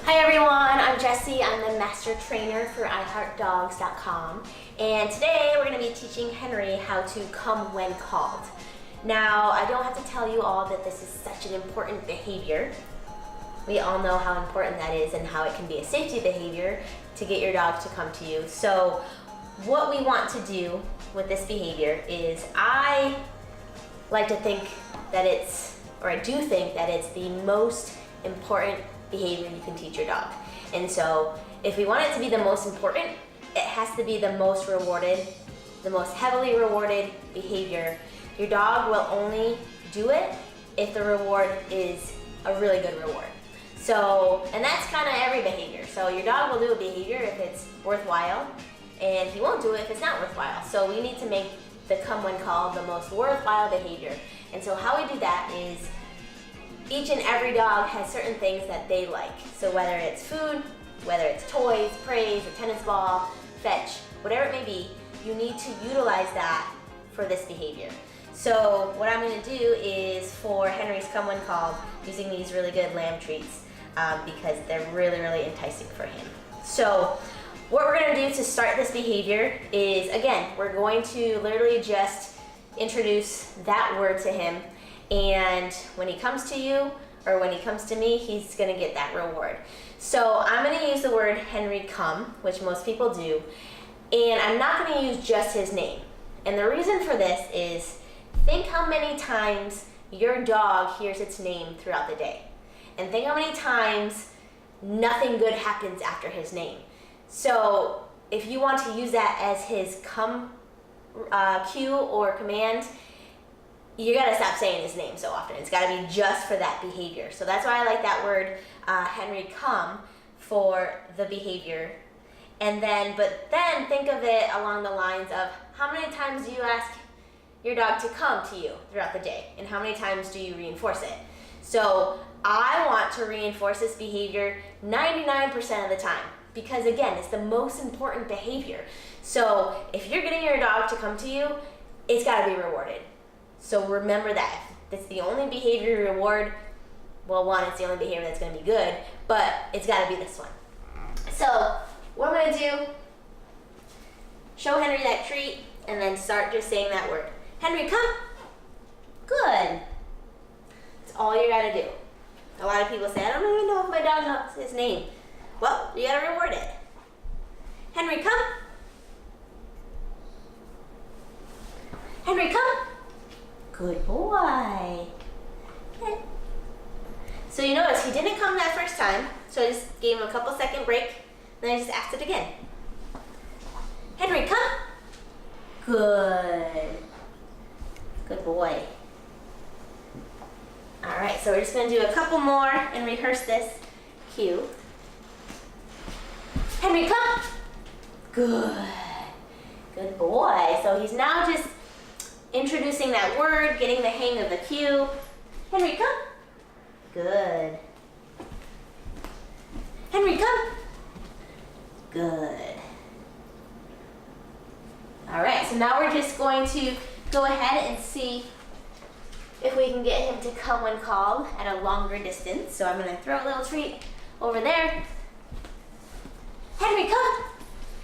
Hi everyone, I'm Jessie. I'm the master trainer for iHeartDogs.com, and today we're going to be teaching Henry how to come when called. Now, I don't have to tell you all that this is such an important behavior. We all know how important that is and how it can be a safety behavior to get your dog to come to you. So what we want to do with this behavior is I do think that it's the most important behavior you can teach your dog. And so if we want it to be the most important, it has to be the most rewarded, the most heavily rewarded behavior. Your dog will only do it if the reward is a really good reward. So, and that's kind of every behavior. So your dog will do a behavior if it's worthwhile, and he won't do it if it's not worthwhile. So we need to make the come when called the most worthwhile behavior. And so how we do that is each and every dog has certain things that they like. So whether it's food, whether it's toys, praise, a tennis ball, fetch, whatever it may be, you need to utilize that for this behavior. So what I'm going to do is for Henry's come when called, using these really good lamb treats because they're really, really enticing for him. So what we're going to do to start this behavior is, again, we're going to literally just introduce that word to him. And when he comes to you, or when he comes to me, he's gonna get that reward. So I'm gonna use the word Henry come, which most people do, and I'm not gonna use just his name. And the reason for this is, think how many times your dog hears its name throughout the day. And think how many times nothing good happens after his name. So if you want to use that as his come cue or command, you gotta stop saying his name so often. It's gotta be just for that behavior. So that's why I like that word, Henry come, for the behavior. But then think of it along the lines of how many times do you ask your dog to come to you throughout the day, and how many times do you reinforce it? So I want to reinforce this behavior 99% of the time, because again, it's the most important behavior. So if you're getting your dog to come to you, it's gotta be rewarded. So remember that. If it's the only behavior you reward, well, one, it's the only behavior that's going to be good, but it's got to be this one. So what I'm going to do, show Henry that treat, and then start just saying that word. Henry, come. Good. That's all you got to do. A lot of people say, I don't even know if my dog knows his name. Well, you got to reward it. Henry, come. Henry, come. Good boy. Okay. So you notice he didn't come that first time, so I just gave him a couple second break, then I just asked it again. Henry, come. Good. Good boy. All right, so we're just gonna do a couple more and rehearse this cue. Henry, come. Good. Good boy. So he's now just introducing that word, getting the hang of the cue. Henry, come. Good. Henry, come. Good. All right, so now we're just going to go ahead and see if we can get him to come when called at a longer distance. So I'm gonna throw a little treat over there. Henry, come.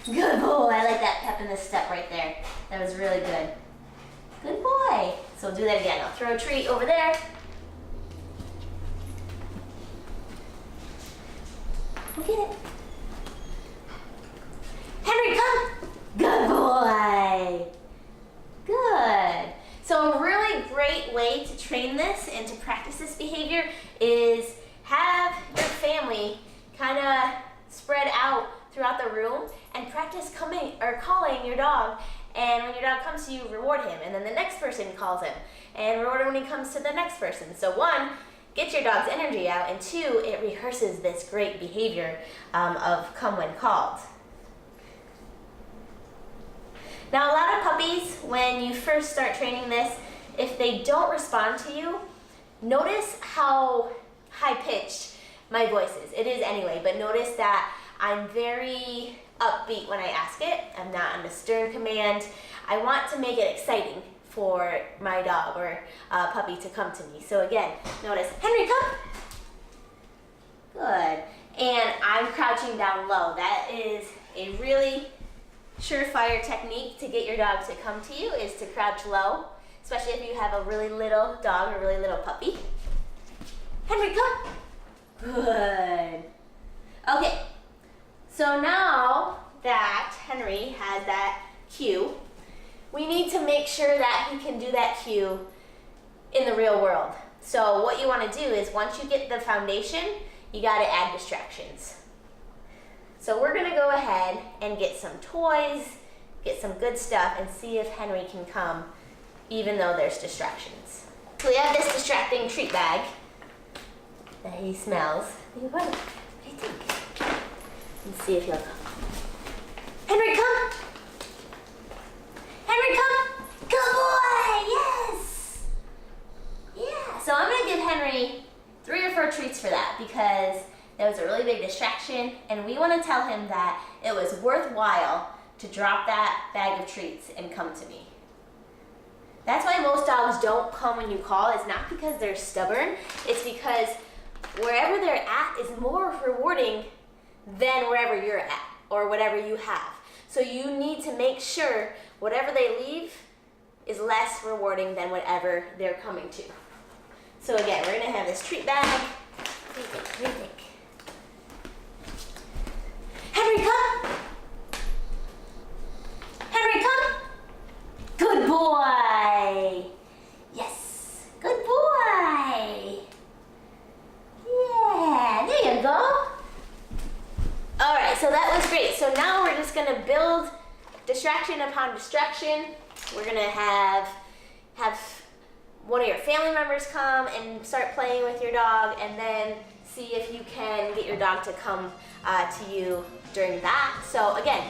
Good boy. I like that pep in the step right there. That was really good. Good boy. So do that again. I'll throw a treat over there. Go get it. Henry, come. Good boy. Good. So a really great way to train this and to practice this behavior is have your family kind of spread out throughout the room and practice coming or calling your dog. And when your dog comes to you, reward him. And then the next person calls him and reward him when he comes to the next person. So one, get your dog's energy out. And two, it rehearses this great behavior of come when called. Now, a lot of puppies, when you first start training this, if they don't respond to you, notice how high-pitched my voice is. It is anyway, but notice that I'm very upbeat when I ask it. I'm not on a stern command. I want to make it exciting for my dog or puppy to come to me. So again, notice, Henry, come. Good. and I'm crouching down low. That is a really surefire technique to get your dog to come to you, is to crouch low, especially if you have a really little dog or really little puppy. Henry, come. Good. Okay, so now that Henry has that cue, we need to make sure that he can do that cue in the real world. So what you want to do is, once you get the foundation, you got to add distractions. So we're going to go ahead and get some toys, get some good stuff, and see if Henry can come even though there's distractions. So we have this distracting treat bag that he smells. What do you think? Let's see if he'll come. Henry, come! Henry, come! Good boy! Yes! Yeah, so I'm gonna give Henry 3 or 4 treats for that, because that was a really big distraction, and we want to tell him that it was worthwhile to drop that bag of treats and come to me. That's why most dogs don't come when you call. It's not because they're stubborn, it's because wherever they're at is more rewarding than wherever you're at or whatever you have. So you need to make sure whatever they leave is less rewarding than whatever they're coming to. So again, we're gonna have this treat bag. What do you think? What do you think? Henry, come! Henry, come! Good boy! Yes! Good boy! Yeah, there you go. All right, so that was great. So now we're just gonna build distraction upon distraction. We're gonna have one of your family members come and start playing with your dog, and then see if you can get your dog to come to you during that. So again,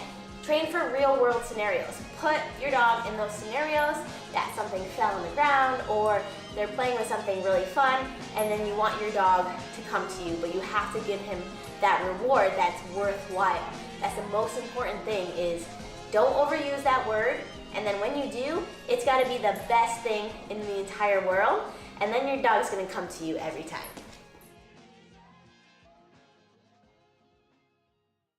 train for real world scenarios. Put your dog in those scenarios that something fell on the ground, or they're playing with something really fun, and then you want your dog to come to you, but you have to give him that reward that's worthwhile. That's the most important thing, is don't overuse that word, and then when you do, it's gotta be the best thing in the entire world, and then your dog's gonna come to you every time.